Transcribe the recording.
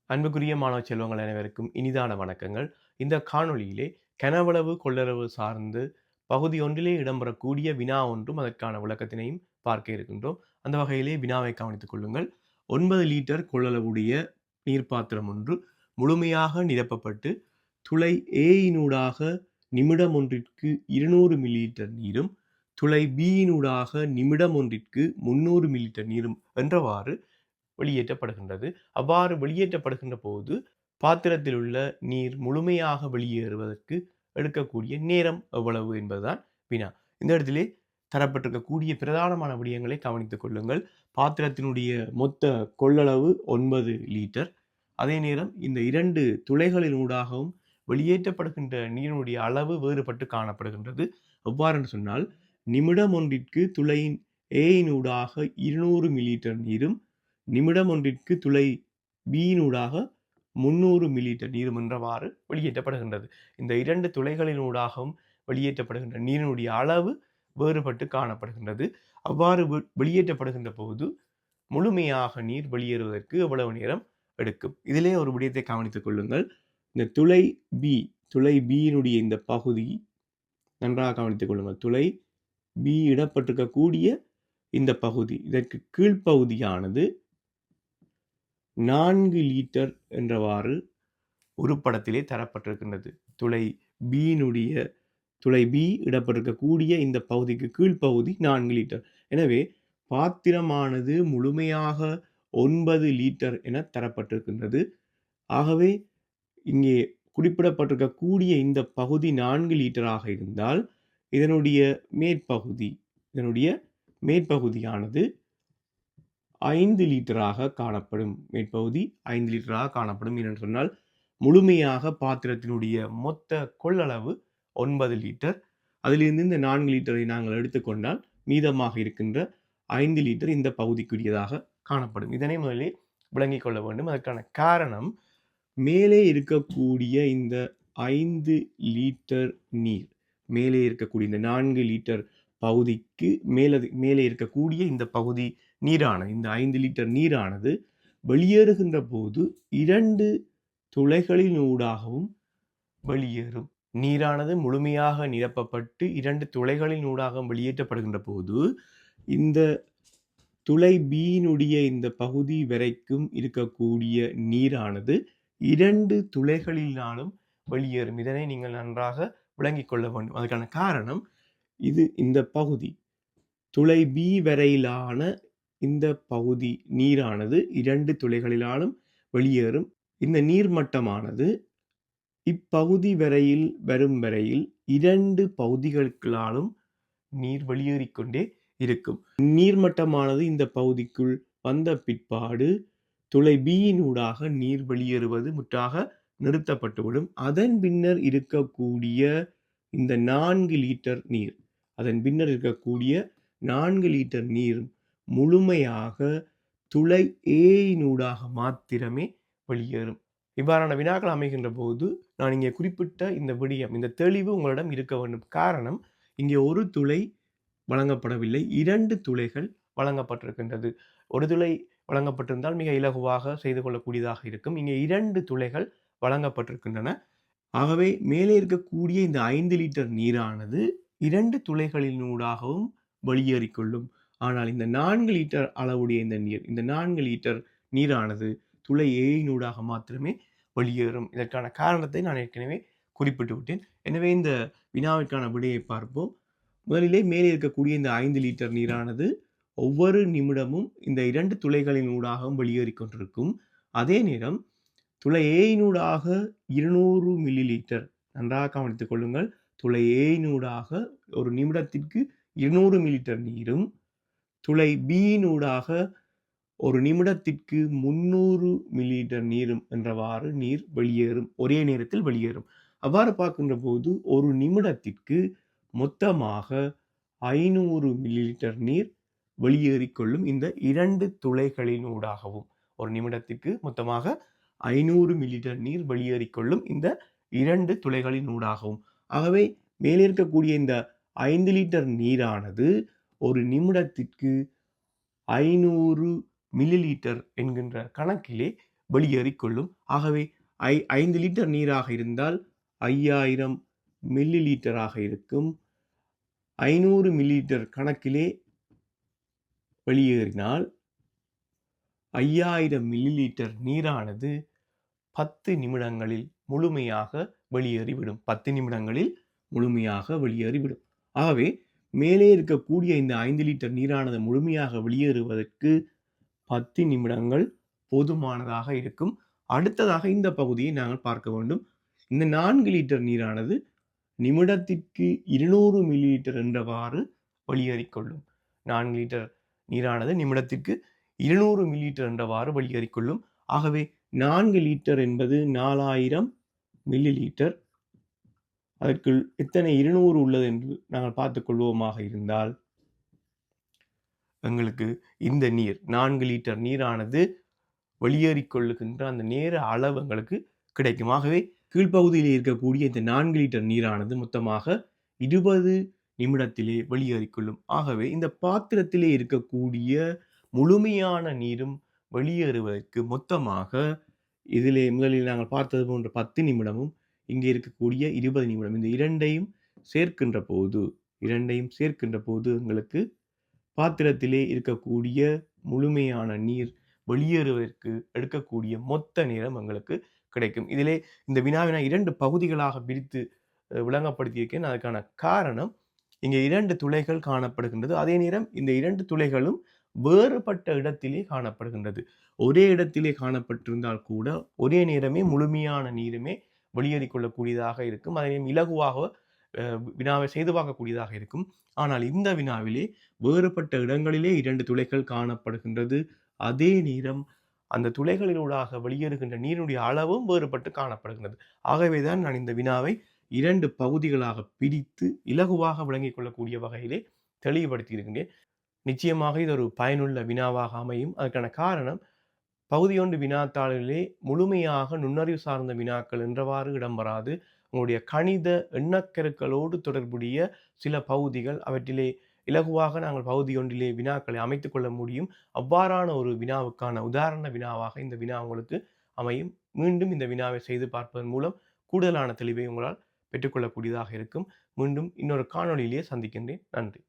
அன்புக்குரிய மாணவ செல்வங்கள் அனைவருக்கும் இனிதான வணக்கங்கள். இந்த காணொளியிலே கனவளவு கொள்ளளவு சார்ந்து பகுதி ஒன்றிலே இடம்பெறக்கூடிய வினா ஒன்றும் அதற்கான விளக்கத்தினையும் பார்க்க இருக்கின்றோம். அந்த வகையிலே வினாவை கவனித்துக் கொள்ளுங்கள். 9 லிட்டர் கொள்ளளவுடைய நீர்ப்பாத்திரம் ஒன்று முழுமையாக நிரப்பப்பட்டு துளை ஏயினூடாக நிமிடம் ஒன்றிற்கு 200 மில்லிலிட்டர் நீரும் துளை பியினூடாக நிமிடம் ஒன்றிற்கு 300 மில்லிலிட்டர் நீரும் என்றவாறு வெளியேற்றப்படுகின்றது. அவ்வாறு வெளியேற்றப்படுகின்ற போது பாத்திரத்தில் உள்ள நீர் முழுமையாக வெளியேறுவதற்கு எடுக்கக்கூடிய நேரம் எவ்வளவு என்பதுதான் வினா. இந்த இடத்திலே தரப்பட்டிருக்கக்கூடிய பிரதானமான விடயங்களை கவனித்துக் கொள்ளுங்கள். பாத்திரத்தினுடைய மொத்த கொள்ளளவு 9 லிட்டர். அதே நேரம் இந்த 2 துளைகளினூடாகவும் வெளியேற்றப்படுகின்ற நீரினுடைய அளவு வேறுபட்டு காணப்படுகின்றது. எவ்வாறு என்று சொன்னால், நிமிடம் ஒன்றிற்கு துளையின் ஏயினூடாக 200 மில்லிலிட்டர் நீரும் நிமிடம் ஒன்றிற்கு துளை பியினூடாக 300 மில்லிலிட்டர் நீரும் என்றவாறு வெளியேற்றப்படுகின்றது. இந்த 2 துளைகளினூடாகவும் வெளியேற்றப்படுகின்ற நீரினுடைய அளவு வேறுபட்டு காணப்படுகின்றது. அவ்வாறு வெளியேற்றப்படுகின்ற போது முழுமையாக நீர் வெளியேறுவதற்கு எவ்வளவு நேரம் எடுக்கும்? இதிலே ஒரு விடயத்தை கவனித்துக் கொள்ளுங்கள். இந்த துளை பியினுடைய இந்த பகுதி நன்றாக கவனித்துக் கொள்ளுங்கள். துளை பி இடப்பட்டிருக்கக்கூடிய இந்த பகுதி, இதற்கு கீழ்ப்பகுதியானது 4 லிட்டர் என்றவாறு உருப்படத்திலே தரப்பட்டிருக்கின்றது. துளை பி இடப்பட்டிருக்கக்கூடிய இந்த பகுதிக்கு கீழ்ப்பகுதி 4 லிட்டர். எனவே பாத்திரமானது முழுமையாக 9 லிட்டர் என தரப்பட்டிருக்கின்றது. ஆகவே இங்கே குறிப்பிடப்பட்டிருக்கக்கூடிய இந்த பகுதி 4 லிட்டராக இருந்தால் இதனுடைய மேற்பகுதியானது 5 லிட்டராக காணப்படும். மேற்பகுதி 5 லிட்டராக காணப்படும் என்று சொன்னால், முழுமையாக பாத்திரத்தினுடைய மொத்த கொள்ளளவு 9 லிட்டர். அதிலிருந்து இந்த 4 லிட்டரை நாங்கள் எடுத்துக்கொண்டால் மீதமாக இருக்கின்ற 5 லிட்டர் இந்த பகுதிக்குரியதாக காணப்படும். இதனை முதலில் விளங்கிக் கொள்ள வேண்டும். அதற்கான காரணம், மேலே இருக்கக்கூடிய இந்த 5 லிட்டர் நீர், மேலே இருக்கக்கூடிய இந்த 4 லிட்டர் பகுதிக்கு மேலே இருக்கக்கூடிய இந்த பகுதி நீரானது, இந்த 5 லிட்டர் நீரானது வெளியேறுகின்ற போது 2 துளைகளினூடாகவும் வெளியேறும். நீரானது முழுமையாக நிரப்பப்பட்டு 2 துளைகளினூடாகவும் வெளியேற்றப்படுகின்ற போது இந்த துளை பியினுடைய இந்த பகுதி வரைக்கும் இருக்கக்கூடிய நீரானது 2 துளைகளினாலும் வெளியேறும். இதனை நீங்கள் நன்றாக விளங்கிக் கொள்ள வேண்டும். அதற்கான காரணம், இந்த பகுதி துளை பி வரையிலான இந்த பகுதி நீரானது 2 துளைகளினாலும் வெளியேறும். இந்த நீர்மட்டமானது இப்பகுதி வரையில் வரும் வரையில் 2 பகுதிகளுக்குள்ளாலும் நீர் வெளியேறிக்கொண்டே இருக்கும். நீர்மட்டமானது இந்த பகுதிக்குள் வந்த பிற்பாடு துளை பியினூடாக நீர் வெளியேறுவது முற்றாக நிறுத்தப்பட்டுவிடும். அதன் பின்னர் இருக்கக்கூடிய இந்த 4 லிட்டர் நீர், முழுமையாக துளை ஏயினூடாக மாத்திரமே வெளியேறும். இவ்வாறான வினாக்கள் அமைகின்ற போது நான் இங்கே குறிப்பிட்ட இந்த விடயம், இந்த தெளிவு உங்களிடம் இருக்க வேண்டும். காரணம், இங்கே ஒரு துளை வழங்கப்படவில்லை, 2 துளைகள் வழங்கப்பட்டிருக்கின்றது. ஒரு துளை வழங்கப்பட்டிருந்தால் மிக இலகுவாக செய்து கொள்ளக்கூடியதாக இருக்கும். இங்கே 2 துளைகள் வழங்கப்பட்டிருக்கின்றன. ஆகவே மேலே இருக்கக்கூடிய இந்த 5 லிட்டர் நீரானது 2 துளைகளினூடாகவும் வெளியேறிக்கொள்ளும். ஆனால் இந்த 4 லிட்டர் அளவுடைய இந்த 4 லிட்டர் நீரானது துளை ஏயினூடாக மாத்திரமே வெளியேறும். இதற்கான காரணத்தை நான் ஏற்கனவே குறிப்பிட்டு விட்டேன். எனவே இந்த வினாவிற்கான விடையை பார்ப்போம். முதலிலே மேலே இருக்கக்கூடிய இந்த 5 லிட்டர் நீரானது ஒவ்வொரு நிமிடமும் இந்த 2 துளைகளினூடாகவும் வெளியேறிக் கொண்டிருக்கும். அதே நேரம் துளை ஏயினூடாக 200 மில்லி லிட்டர், நன்றாக கவனித்துக் கொள்ளுங்கள், துளை ஏயினூடாக ஒரு நிமிடத்திற்கு 200 மில்லி லிட்டர் நீரும் துளை பியினூடாக ஒரு நிமிடத்திற்கு 300 மில்லி லிட்டர் நீரும் என்றவாறு நீர் வெளியேறும், ஒரே நேரத்தில் வெளியேறும். அவ்வாறு பார்க்கின்ற போது ஒரு நிமிடத்திற்கு மொத்தமாக 500 மில்லி லிட்டர் நீர் வெளியேறிக்கொள்ளும் இந்த 2 துளைகளினூடாகவும். ஒரு நிமிடத்திற்கு மொத்தமாக 500 மில்லி லிட்டர் நீர் வெளியேறிக்கொள்ளும் இந்த 2 துளைகளினூடாகவும். ஆகவே மேலே இருக்கக்கூடிய இந்த 5 லிட்டர் நீரானது ஒரு நிமிடத்திற்கு 500 மில்லி லிட்டர் என்கின்ற கணக்கிலே வெளியேறிக்கொள்ளும். ஆகவே 5 லிட்டர் நீராக இருந்தால் 5000 மில்லி லீட்டராக இருக்கும். 500 மில்லி லிட்டர் கணக்கிலே வெளியேறினால் 5000 மில்லி லிட்டர் நீரானது 10 நிமிடங்களில் முழுமையாக வெளியேறிவிடும். 10 நிமிடங்களில் முழுமையாக வெளியேறிவிடும். ஆகவே மேலே இருக்கக்கூடிய இந்த 5 லிட்டர் நீரானது முழுமையாக வெளியேறுவதற்கு 10 நிமிடங்கள் போதுமானதாக இருக்கும். அடுத்ததாக இந்த பகுதியை நாங்கள் பார்க்க வேண்டும். இந்த 4 லிட்டர் நீரானது நிமிடத்திற்கு 200 மில்லி லிட்டர் என்றவாறு வெளியேறிக்கொள்ளும். 4 லிட்டர் நீரானது நிமிடத்திற்கு 200 மில்லி லிட்டர் என்றவாறு வெளியேறிக்கொள்ளும். ஆகவே 4 லிட்டர் என்பது 4000 மில்லி லிட்டர். அதற்குள் எத்தனை 200 உள்ளது என்று நாங்கள் பார்த்துக் கொள்வோமாக இருந்தால் எங்களுக்கு இந்த நீர் 4 லிட்டர் நீரானது வெளியேறிக்கொள்ளுகின்ற அந்த நேர அளவு எங்களுக்கு கிடைக்கும். ஆகவே கீழ்ப்பகுதியில் இருக்கக்கூடிய இந்த 4 லிட்டர் நீரானது மொத்தமாக 20 நிமிடத்திலே வெளியேறிக்கொள்ளும். ஆகவே இந்த பாத்திரத்திலே இருக்கக்கூடிய முழுமையான நீரும் வெளியேறுவதற்கு மொத்தமாக இதிலே முதலில் நாங்கள் பார்த்தது போன்ற 10 நிமிடமும் இங்கே இருக்கக்கூடிய 20 நிமிடம் இந்த இரண்டையும் சேர்க்கின்ற போது எங்களுக்கு பாத்திரத்திலே இருக்கக்கூடிய முழுமையான நீர் வெளியேறுவதற்கு எடுக்கக்கூடிய மொத்த நேரம் எங்களுக்கு கிடைக்கும். இதிலே இந்த வினாவினை 2 பகுதிகளாக பிரித்து விளங்கப்படுத்தியிருக்கேன். அதற்கான காரணம் இங்கே 2 துளைகள் காணப்படுகின்றது. அதே நேரம் இந்த 2 துளைகளும் வேறுபட்ட இடத்திலே காணப்படுகின்றது. ஒரே இடத்திலே காணப்பட்டிருந்தால் கூட ஒரே நேரமே முழுமையான நீருமே வெளியேறிக் கொள்ளக்கூடியதாக இருக்கும். அதே இலகுவாக வினாவை செய்து பார்க்கக்கூடியதாக இருக்கும். ஆனால் இந்த வினாவிலே வேறுபட்ட இடங்களிலே 2 துளைகள் காணப்படுகின்றது. அதே நேரம் அந்த துளைகளினூடாக வெளியேறுகின்ற நீருடைய அளவும் வேறுபட்டு காணப்படுகின்றது. ஆகவேதான் நான் இந்த வினாவை 2 பகுதிகளாக பிரித்து இலகுவாக விளங்கிக் கொள்ளக்கூடிய வகையிலே தெளிவுபடுத்தி இருக்கின்றேன். நிச்சயமாக இது ஒரு பயனுள்ள வினாவாக அமையும். அதற்கான காரணம் பகுதி 1 வினாத்தாளிலே முழுமையாக நுண்ணறிவு சார்ந்த வினாக்கள் என்றவாறு இடம்பெறாது. உங்களுடைய கணித எண்ணக்கருக்களோடு தொடர்புடைய சில பகுதிகள் அவற்றிலே இலகுவாக நாங்கள் பகுதி 1 வினாக்களை அமைத்துக் கொள்ள முடியும். அவ்வாறான ஒரு வினாவுக்கான உதாரண வினாவாக இந்த வினா உங்களுக்கு அமையும். மீண்டும் இந்த வினாவை செய்து பார்ப்பதன் மூலம் கூடுதலான தெளிவை உங்களால் பெற்றுக்கொள்ளக்கூடியதாக இருக்கும். மீண்டும் இன்னொரு காணொளியிலே சந்திக்கின்றேன். நன்றி.